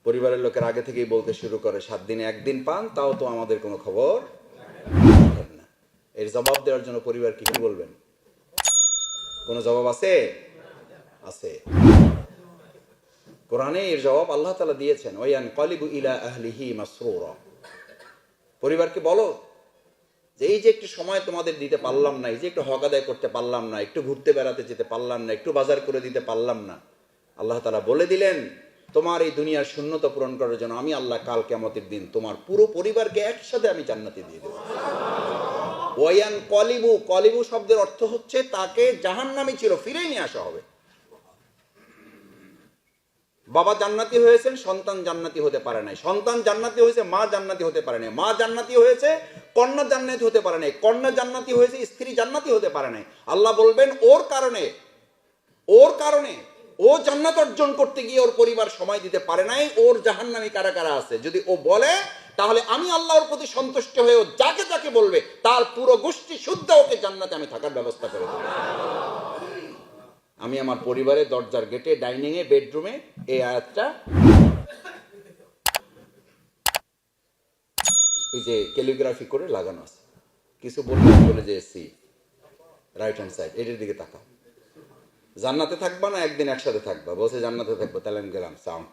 পরিবারের লোকের আগে থেকেই বলতে শুরু করে 7 দিনে 1 দিন পান, তাও তো আমাদের কোনো খবর না। এর জবাব দেওয়ার জন্য পরিবারকে কি বলবেন? কোনো জবাব আছে? আছে। কোরআনে এর জবাব আল্লাহ তাআলা দিয়েছেন, ওয়ায়ান ক্বালিবু ইলা আহলিহি মাসরুরা। পরিবারকে বলো যে এই যে একটু সময় তোমাদের দিতে পারলাম না, এই যে একটু হক আদায় করতে পারলাম না, একটু ঘুরতে বেড়াতে যেতে পারলাম না, একটু বাজার করে দিতে পারলাম না, আল্লাহ তাআলা বলে দিলেন তোমার এই দুনিয়ার শূন্যতা পূরণ করার জন্য আমি আল্লাহ কাল কিয়ামতের দিন তোমার পুরো পরিবারকে একসাথে আমি জান্নাতে দিয়ে দেব। ওয়ায়ান ক্বালিবু, ক্বালিবু শব্দের অর্থ হচ্ছে তাকে জাহান্নামী ছিল ফিরিয়ে নিয়ে আসা হবে। বাবা জান্নাতি হয়েছেন, সন্তান জান্নাতি হতে পারে নাই। সন্তান জান্নাতি হয়েছে, মা জান্নাতি হতে পারে নাই। মা জান্নাতি হয়েছে, কন্যা জান্নাতি হতে পারে নাই। কন্যা জান্নাতি হয়েছে, স্ত্রী জান্নাতি হতে পারে নাই। আল্লাহ বলবেন ওর কারণে ও জান্নাত অর্জন করতে গিয়ে ওর পরিবার সময় দিতে পারে নাই, ওর জাহান্নামী কারা কারা আছে যদি ও বলে, তাহলে আমি আল্লাহর প্রতি সন্তুষ্ট হয়ে ও যাকে যাকে বলবে তার পুরো গোষ্ঠী শুদ্ধ ওকে জান্নাতে আমি থাকার ব্যবস্থা করে দেব। আমি আমার পরিবারের দরজার গেটে, ডাইনিং এ, বেডরুমে এই আয়াতটা ওই যে ক্যালিগ্রাফি করে লাগানো আছে। কিছু বলে যে সি রাইট হ্যান্ড সাইড, এটার দিকে তাকাও। জান্নাতে থাকবা না একদিন একসাথে থাকবা? বলছে জান্নাতে থাকবো। তাহলে আমি গেলাম সাউন্ড